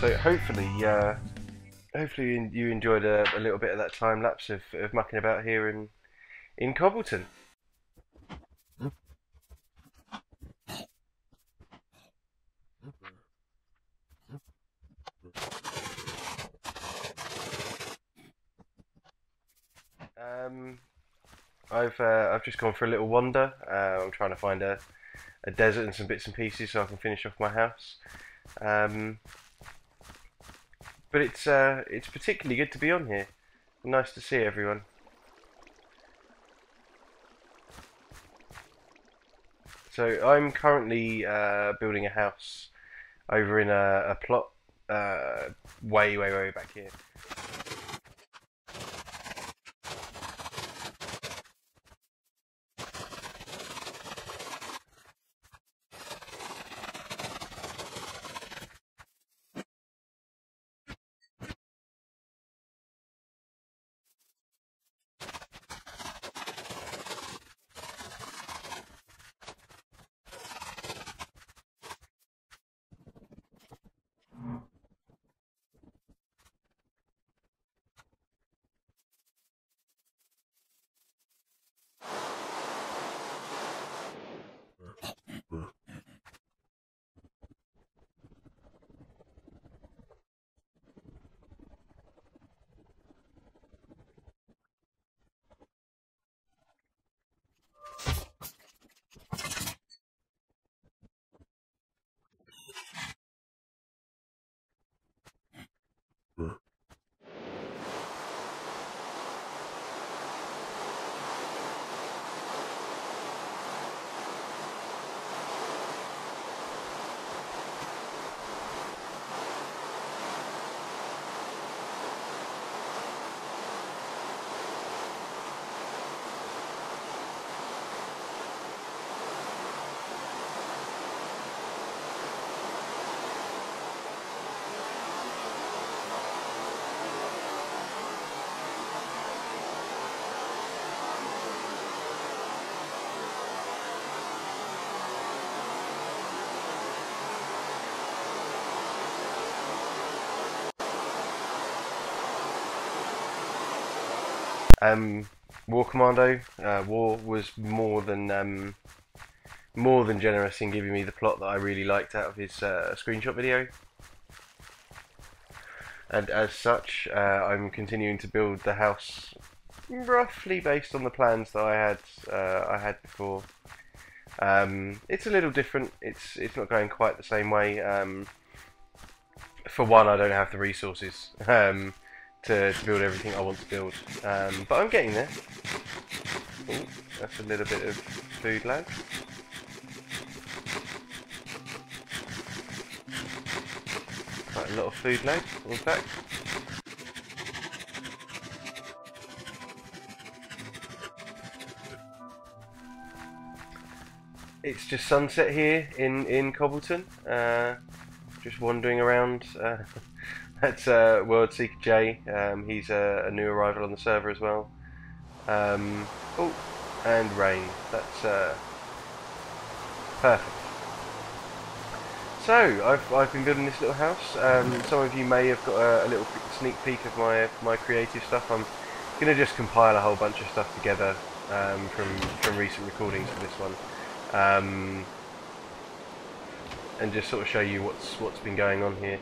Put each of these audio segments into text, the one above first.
So hopefully you enjoyed a little bit of that time lapse of mucking about here in Cobbleton. I've just gone for a little wander. I'm trying to find a desert and some bits and pieces so I can finish off my house. But it's particularly good to be on here. Nice to see everyone. So I'm currently building a house over in a plot way back here. War Commando. War was more than generous in giving me the plot that I really liked out of his screenshot video, and as such, I'm continuing to build the house roughly based on the plans that I had before. It's a little different. It's not going quite the same way. For one, I don't have the resources. To build everything I want to build, but I'm getting there. Ooh, that's a little bit of food lag. Quite a lot of food lag, in fact. It's just sunset here in Cobbleton. Just wandering around. That's World Seeker J. He's a new arrival on the server as well. Oh, and rain. That's perfect. So I've been building this little house. Some of you may have got a little sneak peek of my creative stuff. I'm gonna just compile a whole bunch of stuff together from recent recordings for this one, and just sort of show you what's been going on here.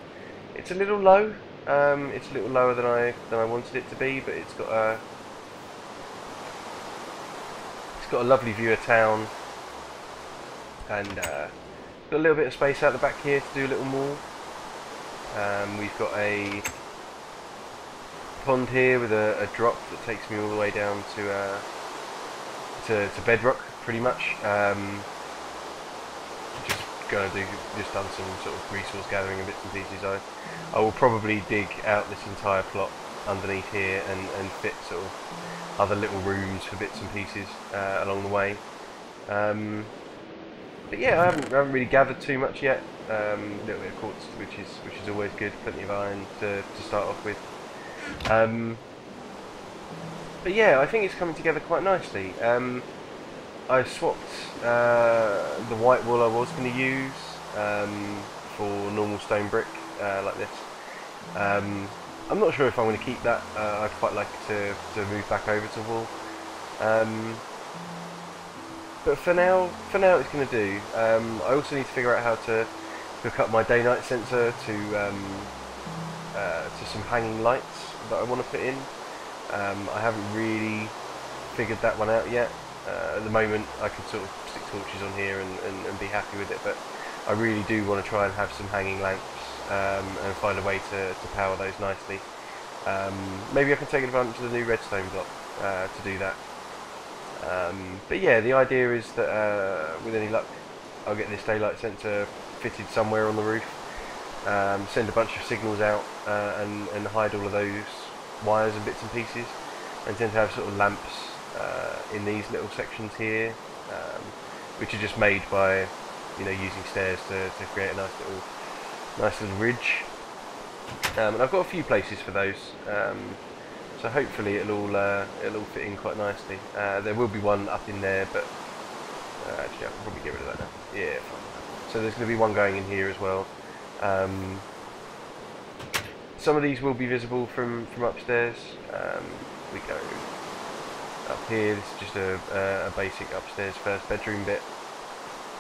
It's a little low. It's a little lower than I wanted it to be, but it's got a lovely view of town, and got a little bit of space out the back here to do a little more. We've got a pond here with a drop that takes me all the way down to bedrock, pretty much. Just done some sort of resource gathering and bits and pieces. I will probably dig out this entire plot underneath here and fit sort of other little rooms for bits and pieces along the way. But yeah, I haven't really gathered too much yet. A little bit of quartz, which is always good. Plenty of iron to start off with. But yeah, I think it's coming together quite nicely. I swapped the white wool I was going to use for normal stone brick like this, I'm not sure if I'm going to keep that. I'd quite like to move back over to wool. But for now it's going to do. I also need to figure out how to hook up my day-night sensor to some hanging lights that I want to put in. I haven't really figured that one out yet. At the moment I can sort of stick torches on here and be happy with it, but I really do want to try and have some hanging lamps and find a way to power those nicely. Maybe I can take advantage of the new redstone block to do that. But yeah, the idea is that with any luck I'll get this daylight sensor fitted somewhere on the roof, send a bunch of signals out and hide all of those wires and bits and pieces, and tend to have sort of lamps in these little sections here, which are just made by using stairs to create a nice little ridge. And I've got a few places for those, so hopefully it'll all fit in quite nicely. There will be one up in there, but actually I can probably get rid of that now. Yeah, fine. So there's going to be one going in here as well. Some of these will be visible from upstairs. We go up here. This is just a basic upstairs first bedroom bit.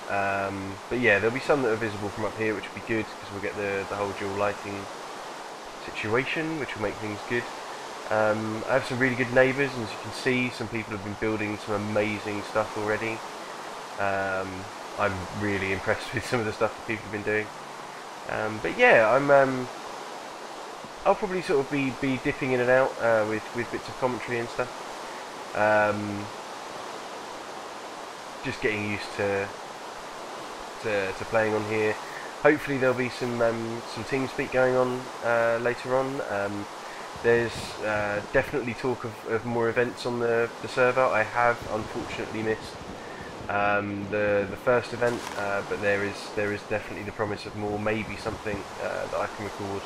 But yeah, there'll be some that are visible from up here, which will be good because we'll get the whole dual lighting situation, which will make things good. I have some really good neighbours, and as you can see, some people have been building some amazing stuff already. I'm really impressed with some of the stuff that people have been doing. But yeah, I'll probably sort of be dipping in and out with bits of commentary and stuff. Just getting used to playing on here. Hopefully there'll be some TeamSpeak going on later on. There's definitely talk of more events on the server. I have unfortunately missed the first event, but there is definitely the promise of more. Maybe something that I can record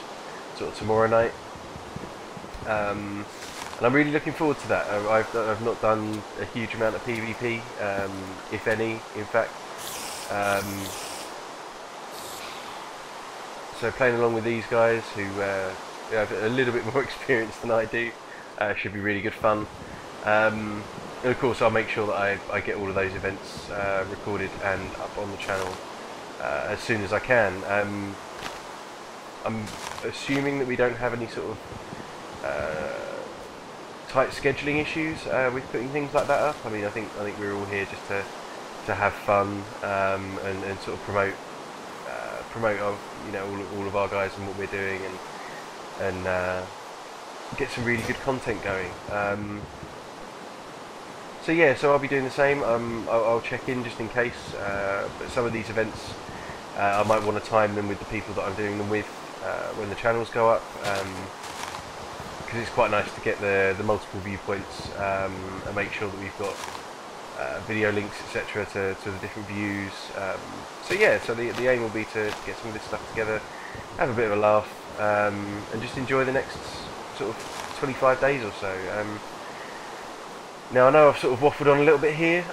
sort of tomorrow night. And I'm really looking forward to that. I've not done a huge amount of PvP, if any, in fact. So playing along with these guys who have a little bit more experience than I do should be really good fun. And of course I'll make sure that I get all of those events recorded and up on the channel as soon as I can. I'm assuming that we don't have any sort of tight scheduling issues with putting things like that up. I mean, I think we're all here just to have fun and sort of promote our, all of our guys and what we're doing, and get some really good content going. So yeah, so I'll be doing the same. I'll check in just in case. But some of these events, I might want to time them with the people that I'm doing them with when the channels go up, because it's quite nice to get the multiple viewpoints and make sure that we've got video links, etc., to the different views. So yeah, so the aim will be to get some of this stuff together, have a bit of a laugh, and just enjoy the next sort of 25 days or so. Now I know I've sort of waffled on a little bit here.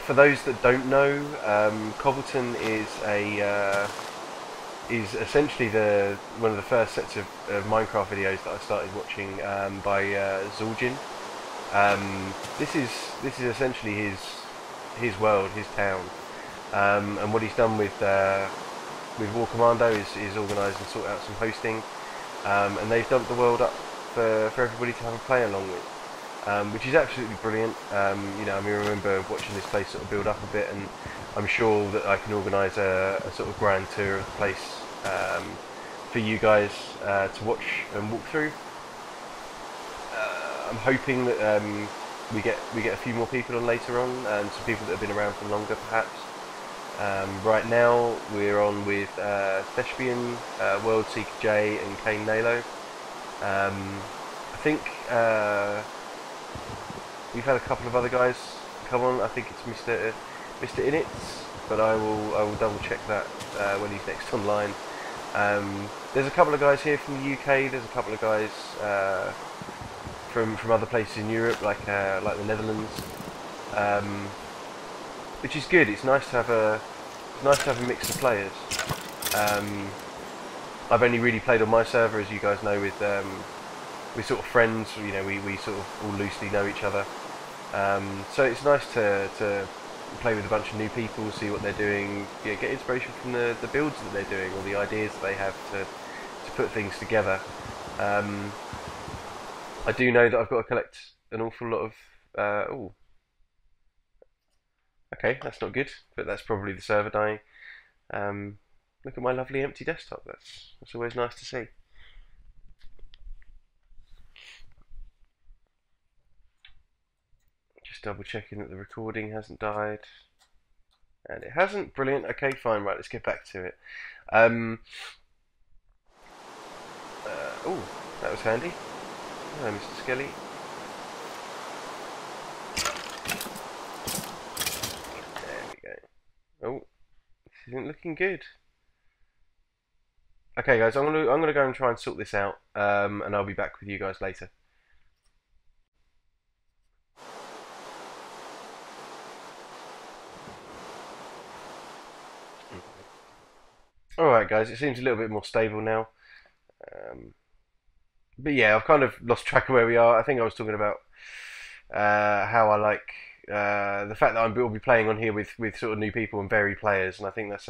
For those that don't know, Cobbleton is essentially one of the first sets of Minecraft videos that I started watching by Zul'jin. This is essentially his world, his town, and what he's done with War Commando is organise and sort out some hosting, and they've dumped the world up for everybody to have a play along with. Which is absolutely brilliant. I remember watching this place sort of build up a bit, and I'm sure that I can organise a sort of grand tour of the place for you guys to watch and walk through. I'm hoping that we get a few more people on later on, and some people that have been around for longer, perhaps. Right now we're on with Thespian, World Seeker J, and Kane Nalo. I think. We've had a couple of other guys come on. I think it's Mr. Inits, but I will double check that when he's next online. There's a couple of guys here from the UK. There's a couple of guys from other places in Europe, like the Netherlands, which is good. It's nice to have a mix of players. I've only really played on my server, as you guys know, with sort of friends. You know, we sort of all loosely know each other. So it's nice to play with a bunch of new people, see what they're doing, get inspiration from the builds that they're doing, or the ideas that they have to put things together. I do know that I've got to collect an awful lot of... oh, okay, that's not good, but that's probably the server dying. Look at my lovely empty desktop. That's always nice to see. Just double checking that the recording hasn't died, and it hasn't. Brilliant. Okay, fine. Right, let's get back to it. Oh, that was handy. Hello, Mr. Skelly. There we go. Oh, this isn't looking good. Okay, guys, I'm gonna go and try and sort this out, and I'll be back with you guys later. Alright guys, it seems a little bit more stable now. But yeah, I've kind of lost track of where we are. I think I was talking about how I like the fact that we'll be playing on here with sort of new people and varied players, and I think that's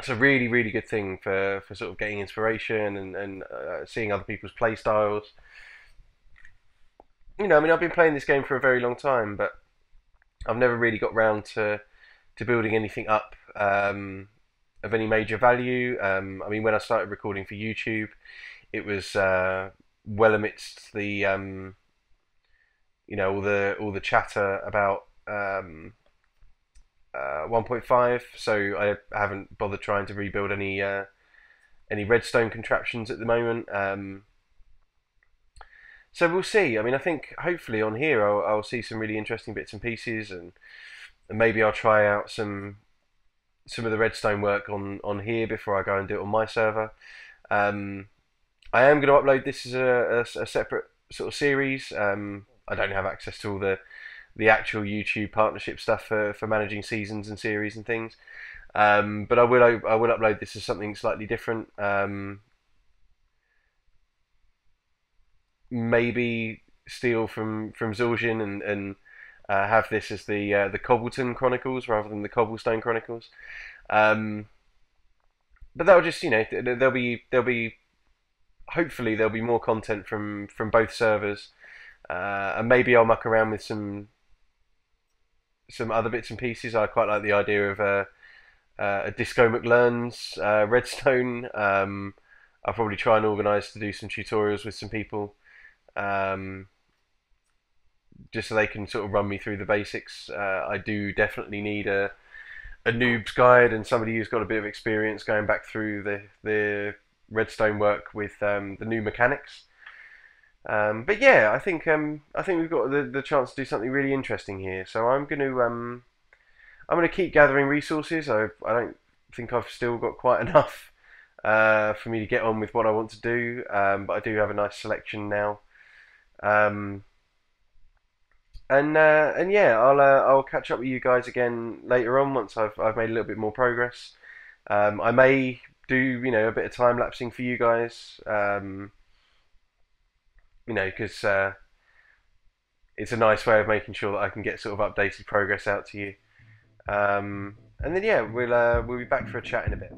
a really, really good thing for sort of getting inspiration and seeing other people's play styles. You know, I mean, I've been playing this game for a very long time, but I've never really got round to building anything up of any major value. I mean, when I started recording for YouTube, it was well amidst the you know, all the chatter about 1.5, so I haven't bothered trying to rebuild any redstone contraptions at the moment. So we'll see. I mean, I think hopefully on here I'll see some really interesting bits and pieces, and maybe I'll try out some of the redstone work on here before I go and do it on my server. I am going to upload this as a separate sort of series. I don't have access to all the actual YouTube partnership stuff for managing seasons and series and things, but I will upload this as something slightly different. Maybe steal from Zul'jin and have this as the Cobbleton Chronicles rather than the Cobblestone Chronicles. But that'll just, you know, there'll be hopefully there'll be more content from both servers, and maybe I'll muck around with some other bits and pieces. I quite like the idea of a DiscoMcLearn's redstone. I'll probably try and organise to do some tutorials with some people, just so they can sort of run me through the basics. I do definitely need a noob's guide and somebody who's got a bit of experience going back through the redstone work with the new mechanics. But yeah, I think we've got the chance to do something really interesting here. So I'm going to keep gathering resources. I don't think I've still got quite enough for me to get on with what I want to do, but I do have a nice selection now. And yeah, I'll catch up with you guys again later on once I've made a little bit more progress. I may do, you know, a bit of time lapsing for you guys. You know, because it's a nice way of making sure that I can get sort of updated progress out to you. And then yeah, we'll be back for a chat in a bit.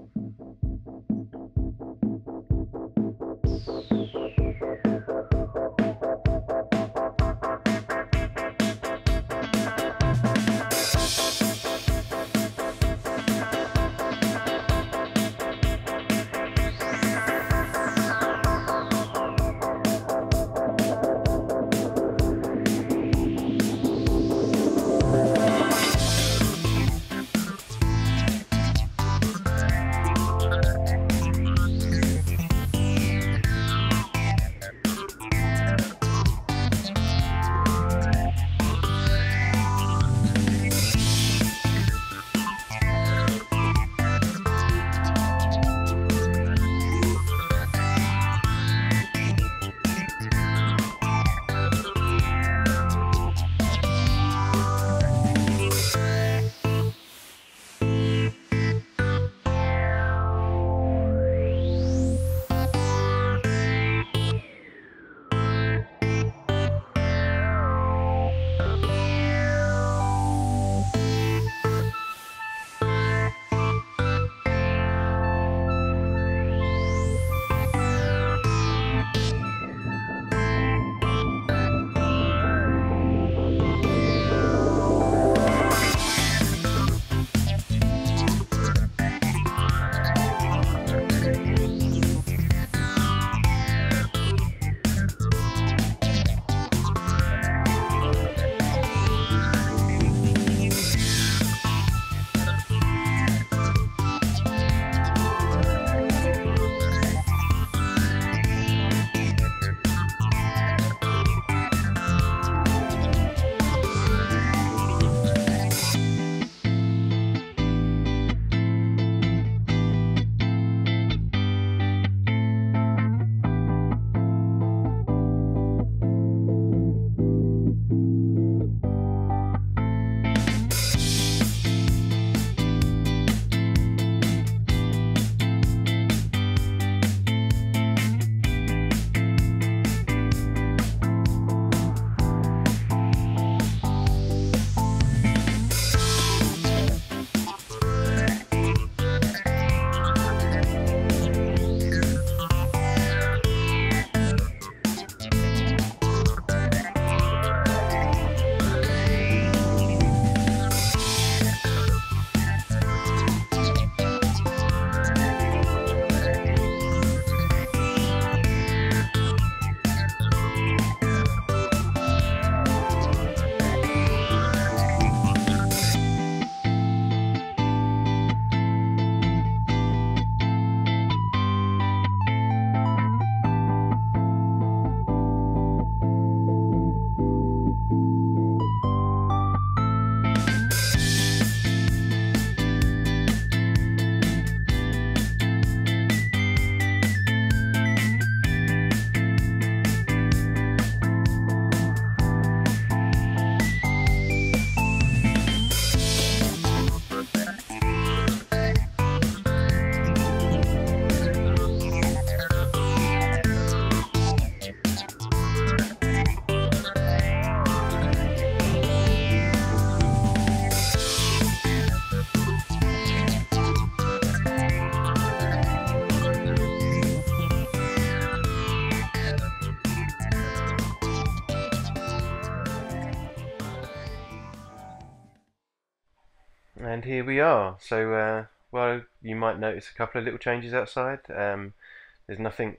And here we are. So, well, you might notice a couple of little changes outside. There's nothing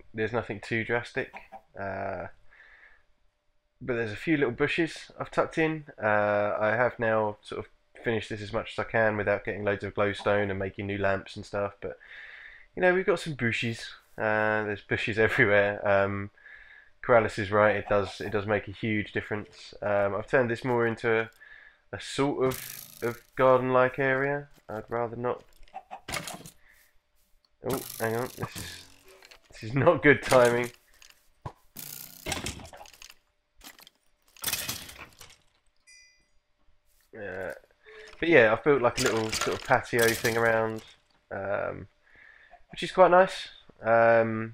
too drastic, but there's a few little bushes I've tucked in. I have now sort of finished this as much as I can without getting loads of glowstone and making new lamps and stuff. But you know, we've got some bushes. There's bushes everywhere. Corrales is right. It does make a huge difference. I've turned this more into a sort of garden-like area. I'd rather not. Oh, hang on. This is not good timing. But yeah, I've built like a little sort of patio thing around, which is quite nice. And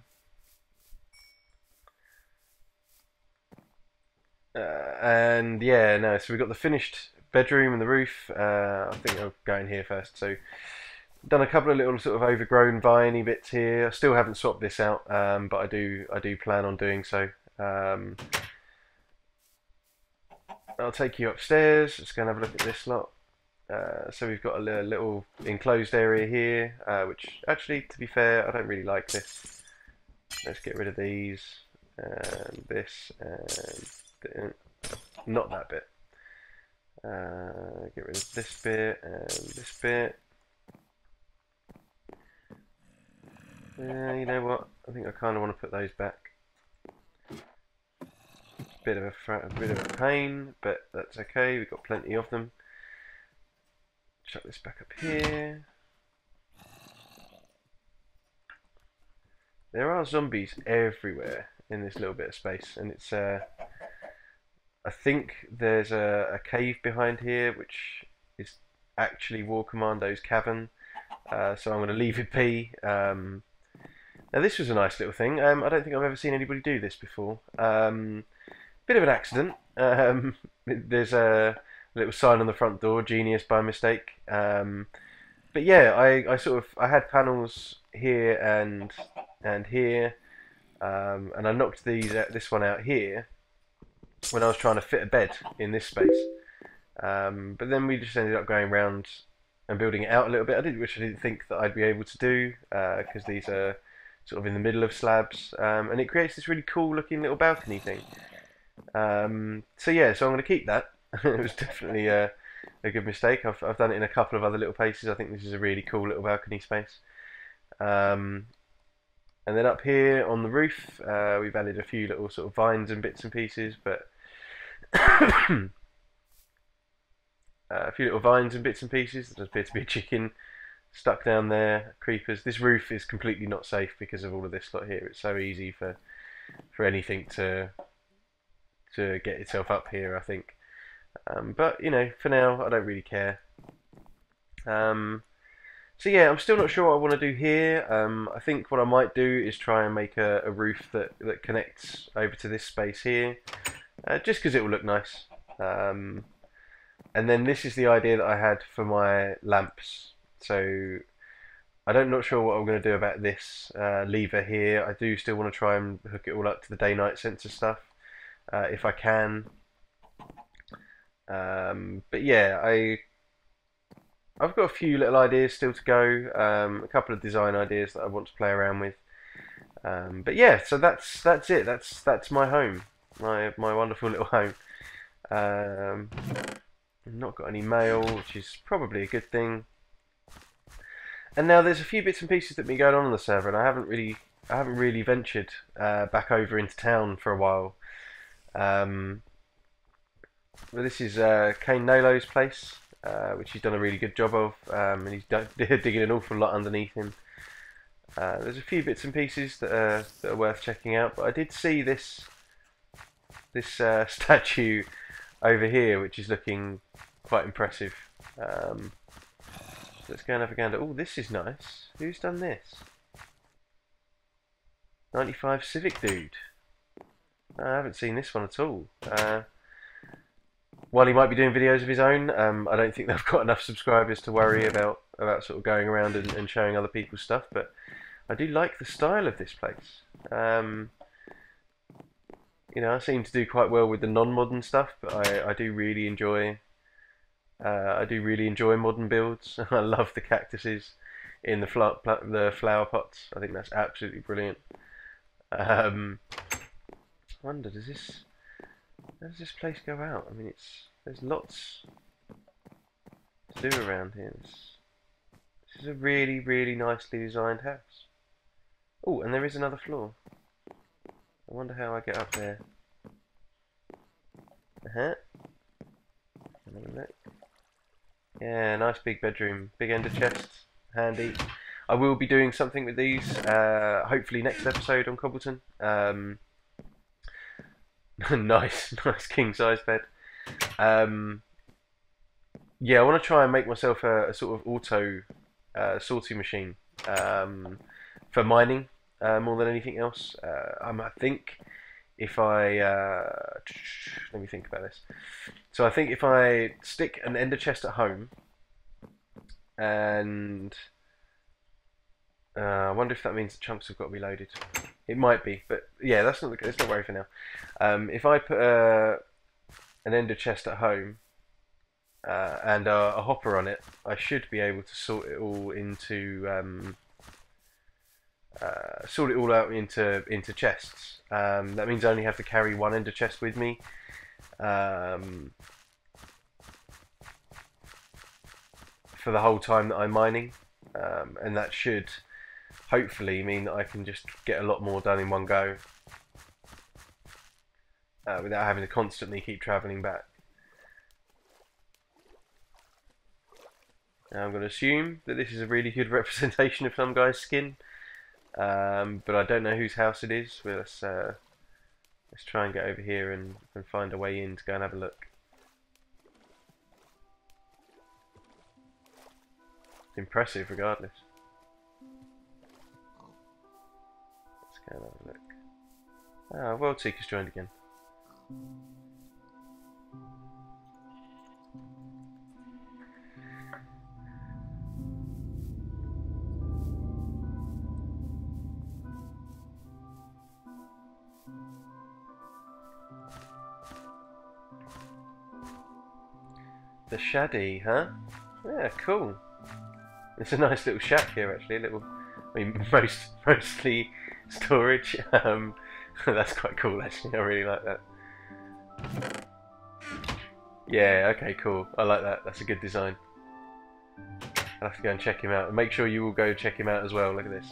yeah, no, so we've got the finished bedroom and the roof. I think I'll go in here first. So done a couple of little sort of overgrown viney bits here. I still haven't swapped this out, but I do plan on doing so. I'll take you upstairs. Let's go and have a look at this lot. So we've got a little enclosed area here, which actually, to be fair, I don't really like this. Let's get rid of these, and this, and not that bit. Get rid of this bit, and this bit. You know what? I think I kind of want to put those back. Bit of a pain, but that's okay. We've got plenty of them. Chuck this back up here. There are zombies everywhere in this little bit of space, and it's I think there's a cave behind here, which is actually War Commando's cavern. So I'm going to leave it be. Now this was a nice little thing. I don't think I've ever seen anybody do this before. Bit of an accident. There's a little sign on the front door, genius by mistake. But yeah, I had panels here and here, and I knocked this one out here when I was trying to fit a bed in this space. But then we just ended up going around and building it out a little bit. Which I didn't think that I'd be able to do, because these are sort of in the middle of slabs, and it creates this really cool looking little balcony thing. So yeah, so I'm going to keep that. It was definitely a good mistake. I've done it in a couple of other little places. I think this is a really cool little balcony space. And then up here on the roof, we've added a few little sort of vines and bits and pieces, but a few little vines and bits and pieces. There appears to be a chicken stuck down there. Creepers. This roof is completely not safe because of all of this lot here. It's so easy for anything to get itself up here, I think. But you know, for now, I don't really care. So yeah, I'm still not sure what I want to do here. I think what I might do is try and make a roof that connects over to this space here, just because it will look nice. And then this is the idea that I had for my lamps. So I'm not sure what I'm going to do about this lever here. I do still want to try and hook it all up to the day-night sensor stuff, if I can. But yeah, I've got a few little ideas still to go, a couple of design ideas that I want to play around with. But yeah, so that's it. That's my home, my wonderful little home. I've not got any mail, which is probably a good thing. And now there's a few bits and pieces that have been going on the server, and I haven't really ventured back over into town for a while. Well, this is Kane Nolo's place, which he's done a really good job of, and he's digging an awful lot underneath him. There's a few bits and pieces that are worth checking out, but I did see this statue over here, which is looking quite impressive. Let's go and have a gander. Oh, this is nice. Who's done this? 95 Civic Dude. I haven't seen this one at all. While he might be doing videos of his own, I don't think they've got enough subscribers to worry about sort of going around and showing other people's stuff. But I do like the style of this place. You know, I seem to do quite well with the non-modern stuff, but I do really enjoy I do really enjoy modern builds. I love the cactuses in the flower pots. I think that's absolutely brilliant. I wonder, how does this place go out? I mean, there's lots to do around here. This is a really, really nicely designed house. Oh, and there is another floor. I wonder how I get up there. Have a look. Yeah, nice big bedroom, big ender chest, handy. I will be doing something with these, hopefully next episode on Cobbleton. Nice king size bed. Yeah, I want to try and make myself a sort of auto sorting machine for mining more than anything else. I think if I let me think about this. So I think if I stick an ender chest at home, and I wonder if that means the chunks have got to be loaded. It might be, but yeah, let's not worry for now. If I put an ender chest at home and a hopper on it, I should be able to sort it all out into chests. That means I only have to carry one ender chest with me. For the whole time that I'm mining, and that should hopefully mean that I can just get a lot more done in one go without having to constantly keep travelling back. Now I'm going to assume that this is a really good representation of some guy's skin, but I don't know whose house it is. Well, let's try and get over here and find a way in to go and have a look. It's impressive regardless. Let's go and have a look. Ah, World Seeker's joined again. The Shaddy, huh? Yeah, cool. It's a nice little shack here, actually. I mean, mostly storage. That's quite cool, actually. I really like that. Yeah, okay, cool. I like that. That's a good design. I'll have to go and check him out. And make sure you all go check him out as well. Look at this.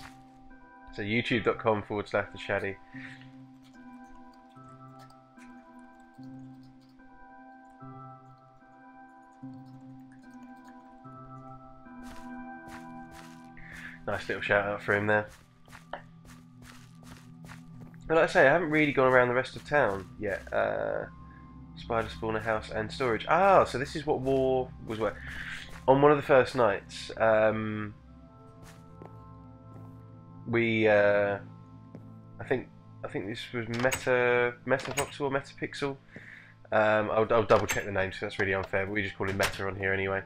So youtube.com/theshaddy. Nice little shout out for him there. But like I say, I haven't really gone around the rest of town yet. Spider spawner house and storage. Ah, so this is what war was worth. On one of the first nights, we I think this was Metavoxel or Metapixel. I'll double check the name, so that's really unfair, but we just call him Meta on here anyway.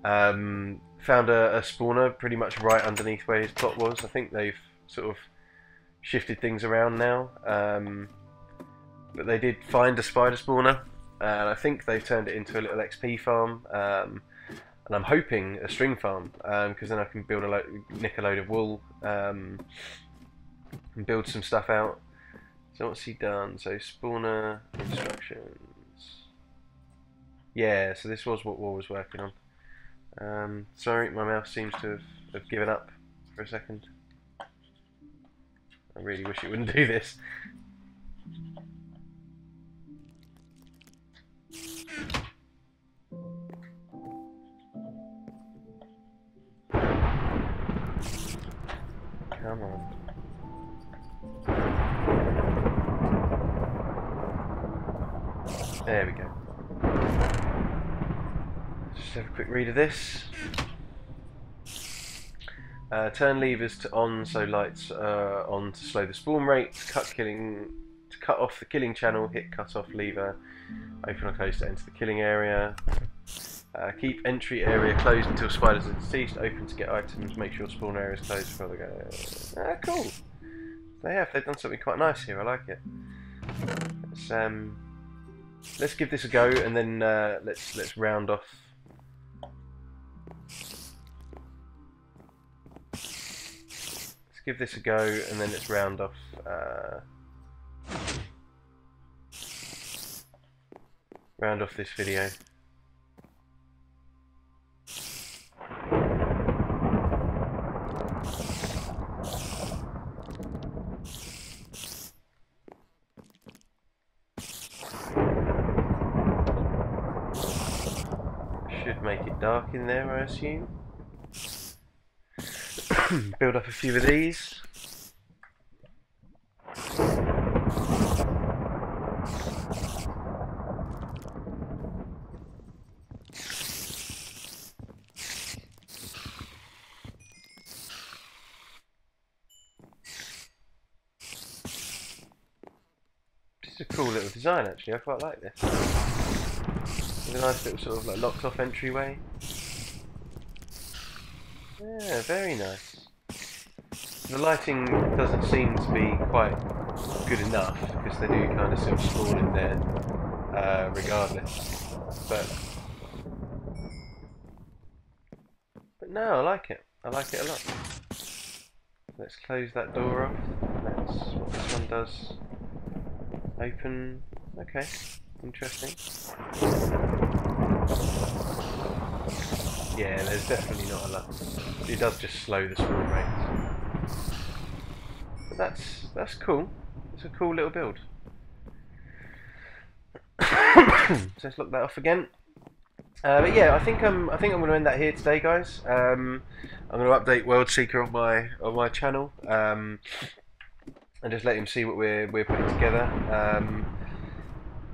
Found a spawner pretty much right underneath where his plot was. I think they've sort of shifted things around now, but they did find a spider spawner, and I think they've turned it into a little XP farm, and I'm hoping a string farm, because then I can nick a load of wool, and build some stuff out. So what's he done? So spawner instructions. Yeah, so this was what War was working on. Sorry, my mouse seems to have given up for a second. I really wish it wouldn't do this. Come on. There we go. Just have a quick read of this. Turn levers to on, so lights on to slow the spawn rate. To cut off the killing channel, hit cut off lever. Open or close to enter the killing area. Keep entry area closed until spiders are deceased. Open to get items. Make sure spawn area is closed before they go. Ah, cool. They've done something quite nice here. I like it. Let's give this a go, and then let's round off give this a go, and then let's round off. Round off this video. Should make it dark in there, I assume. Build up a few of these. It's a cool little design actually, I quite like this. With a nice little sort of like locked off entryway. Yeah, very nice. The lighting doesn't seem to be quite good enough because they do kind of sort of spawn in there regardless. But no, I like it. I like it a lot. Let's close that door off. That's what this one does. Open. Okay, interesting. Yeah, there's definitely not a lot. It does just slow the spawn rate. But that's cool. It's a cool little build. So let's lock that off again. But yeah, I think I'm going to end that here today, guys. I'm going to update World Seeker on my channel, and just let him see what we're putting together.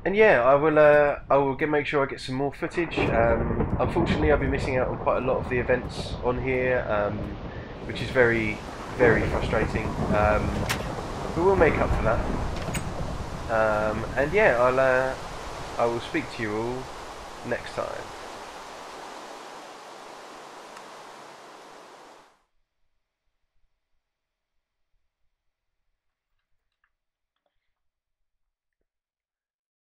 And yeah, I will make sure I get some more footage. Unfortunately, I've been missing out on quite a lot of the events on here, which is very, very frustrating. But we'll make up for that. And yeah, I will speak to you all next time.